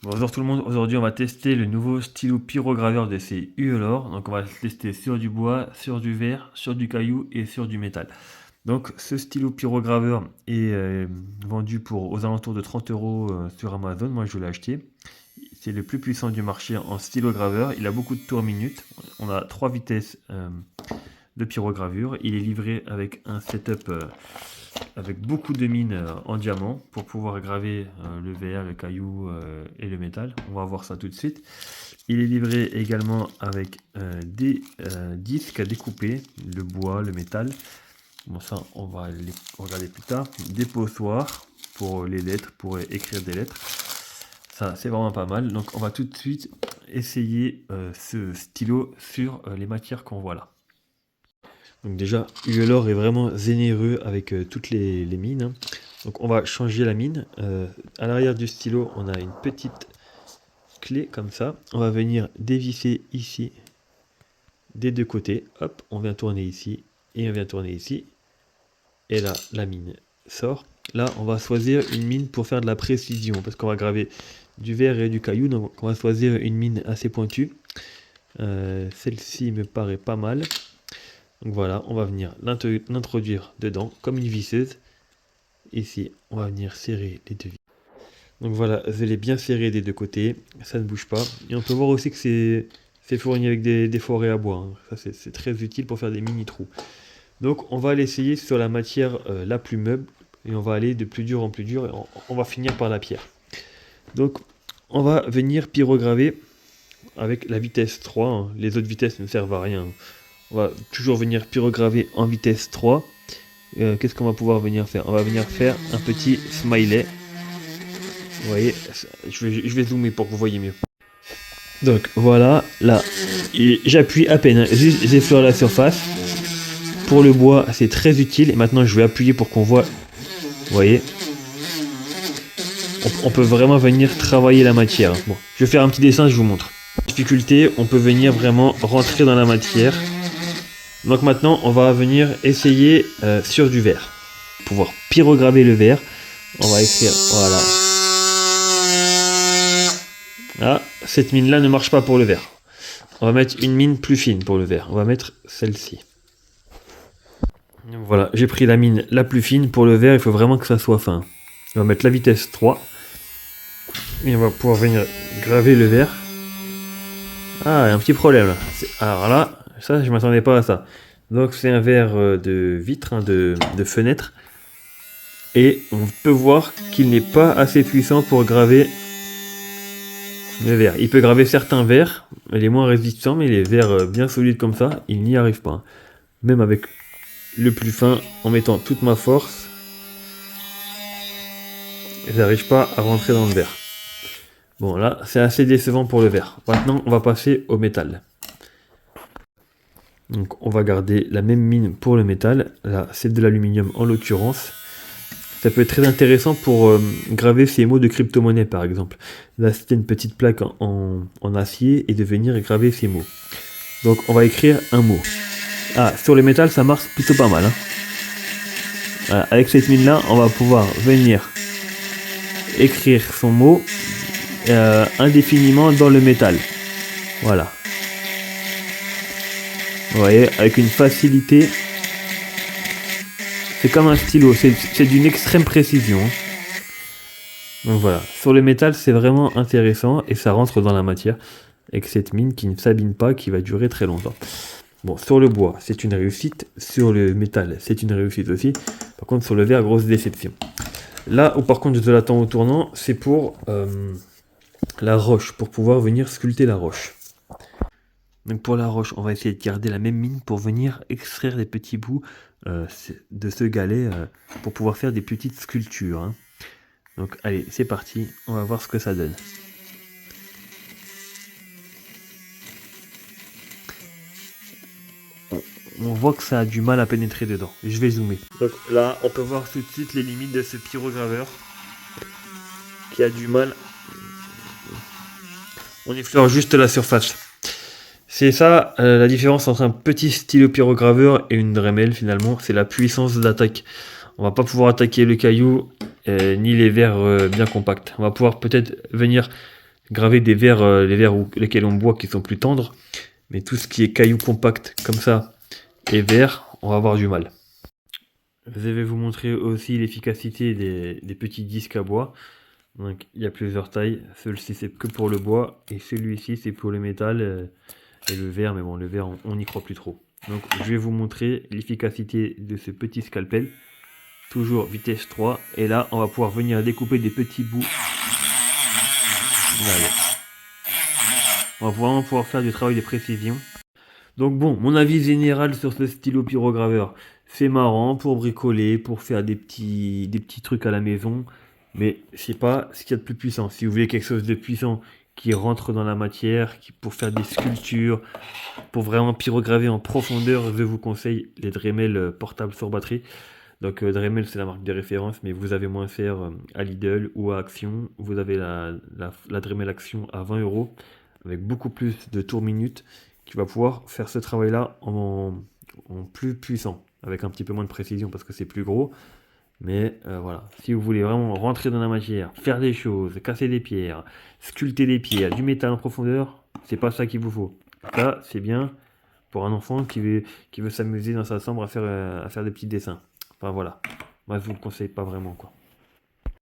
Bonjour tout le monde, aujourd'hui on va tester le nouveau stylo pyrograveur de chez Uelor. Donc on va le tester sur du bois, sur du verre, sur du caillou et sur du métal. Donc ce stylo pyrograveur est vendu pour aux alentours de 30 euros sur Amazon. Moi je l'ai acheté. C'est le plus puissant du marché en stylo graveur. Il a beaucoup de tours minute. On a 3 vitesses de pyrogravure. Il est livré avec un setup avec beaucoup de mines en diamant pour pouvoir graver le verre, le caillou et le métal. On va voir ça tout de suite. Il est livré également avec des disques à découper, le bois, le métal. Bon, ça on va les regarder plus tard. Des pochoirs pour les lettres, pour écrire des lettres. Ça c'est vraiment pas mal. Donc on va tout de suite essayer ce stylo sur les matières qu'on voit là. Donc déjà, Uelor est vraiment généreux avec toutes les mines, hein. Donc on va changer la mine. À l'arrière du stylo, on a une petite clé comme ça. On va venir dévisser ici des deux côtés. Hop, on vient tourner ici et on vient tourner ici. Et là, la mine sort. Là, on va choisir une mine pour faire de la précision parce qu'on va graver du verre et du caillou. Donc on va choisir une mine assez pointue. Celle-ci me paraît pas mal. Donc voilà, on va venir l'introduire dedans comme une visseuse. Ici, on va venir serrer les deux vis. Donc voilà, je l'ai bien serré des deux côtés, ça ne bouge pas. Et on peut voir aussi que c'est fourni avec des forêts à bois, hein. Ça c'est très utile pour faire des mini trous. Donc on va l'essayer sur la matière la plus meuble. Et on va aller de plus dur en plus dur et on va finir par la pierre. Donc on va venir pyrograver avec la vitesse 3, hein. Les autres vitesses ne servent à rien. On va toujours venir pyrograver en vitesse 3. Qu'est-ce qu'on va pouvoir venir faire? On va venir faire un petit smiley. Vous voyez, je vais zoomer pour que vous voyez mieux. Donc voilà, là, j'appuie à peine, hein, juste j'effleure la surface. Pour le bois, c'est très utile. Et maintenant, je vais appuyer pour qu'on voit. Vous voyez, on peut vraiment venir travailler la matière. Bon, je vais faire un petit dessin, je vous montre. Difficulté, on peut venir vraiment rentrer dans la matière. Donc maintenant, on va venir essayer sur du verre. Pour pouvoir pyrograver le verre, on va écrire, voilà. Ah, cette mine-là ne marche pas pour le verre. On va mettre une mine plus fine pour le verre. On va mettre celle-ci. Voilà, j'ai pris la mine la plus fine. Pour le verre, il faut vraiment que ça soit fin. On va mettre la vitesse 3. Et on va pouvoir venir graver le verre. Ah, il y a un petit problème là. Alors là, ça, je ne m'attendais pas à ça. Donc c'est un verre de vitre, hein, de fenêtre. Et on peut voir qu'il n'est pas assez puissant pour graver le verre. Il peut graver certains verres, les moins résistants, mais les verres bien solides comme ça, il n'y arrive pas. Même avec le plus fin, en mettant toute ma force, j'arrive pas à rentrer dans le verre. Bon là, c'est assez décevant pour le verre. Maintenant, on va passer au métal. Donc on va garder la même mine pour le métal. Là, c'est de l'aluminium en l'occurrence. Ça peut être très intéressant pour graver ces mots de crypto-monnaie par exemple. Là, c'était une petite plaque en acier et de venir graver ces mots. Donc, on va écrire un mot. Ah, sur le métal, ça marche plutôt pas mal, hein. Voilà, avec cette mine-là, on va pouvoir venir écrire son mot indéfiniment dans le métal. Voilà. Vous voyez, avec une facilité. C'est comme un stylo, c'est d'une extrême précision. Donc voilà, sur le métal c'est vraiment intéressant et ça rentre dans la matière avec cette mine qui ne s'abîme pas, qui va durer très longtemps. Bon, sur le bois c'est une réussite, sur le métal c'est une réussite aussi. Par contre sur le verre, grosse déception. Là où par contre je l'attends au tournant, c'est pour la roche, pour pouvoir venir sculpter la roche. Donc pour la roche, on va essayer de garder la même mine pour venir extraire les petits bouts de ce galet pour pouvoir faire des petites sculptures, hein. Donc allez, c'est parti, on va voir ce que ça donne. On voit que ça a du mal à pénétrer dedans. Je vais zoomer. Donc là, on peut voir tout de suite les limites de ce pyrograveur qui a du mal. On effleure juste la surface. C'est ça la différence entre un petit stylo pyrograveur et une Dremel finalement, c'est la puissance d'attaque. On va pas pouvoir attaquer le caillou ni les verres bien compacts. On va pouvoir peut-être venir graver les verres lesquels on boit qui sont plus tendres. Mais tout ce qui est cailloux compact comme ça et verre, on va avoir du mal. Je vais vous montrer aussi l'efficacité des petits disques à bois. Donc il y a plusieurs tailles. Celui-ci c'est que pour le bois et celui-ci c'est pour le métal et le verre. Mais bon, le verre on n'y croit plus trop. Donc je vais vous montrer l'efficacité de ce petit scalpel. Toujours vitesse 3. Et là on va pouvoir venir découper des petits bouts. Voilà. On va vraiment pouvoir faire du travail de précision. Donc bon, mon avis général sur ce stylo pyrograveur, c'est marrant pour bricoler, pour faire des petits trucs à la maison, mais c'est pas ce qu'il y a de plus puissant. Si vous voulez quelque chose de puissant qui rentre dans la matière, pour faire des sculptures, pour vraiment pyrograver en profondeur, je vous conseille les Dremel portables sur batterie. Donc Dremel c'est la marque de référence, mais vous avez moins cher à Lidl ou à Action. Vous avez la Dremel Action à 20 € avec beaucoup plus de tours minutes qui va pouvoir faire ce travail-là en plus puissant, avec un petit peu moins de précision parce que c'est plus gros. Mais voilà, si vous voulez vraiment rentrer dans la matière, faire des choses, casser des pierres, sculpter des pierres, du métal en profondeur, c'est pas ça qu'il vous faut. Ça, c'est bien pour un enfant qui veut s'amuser dans sa chambre à faire des petits dessins. Enfin voilà, moi je vous le conseille pas vraiment quoi.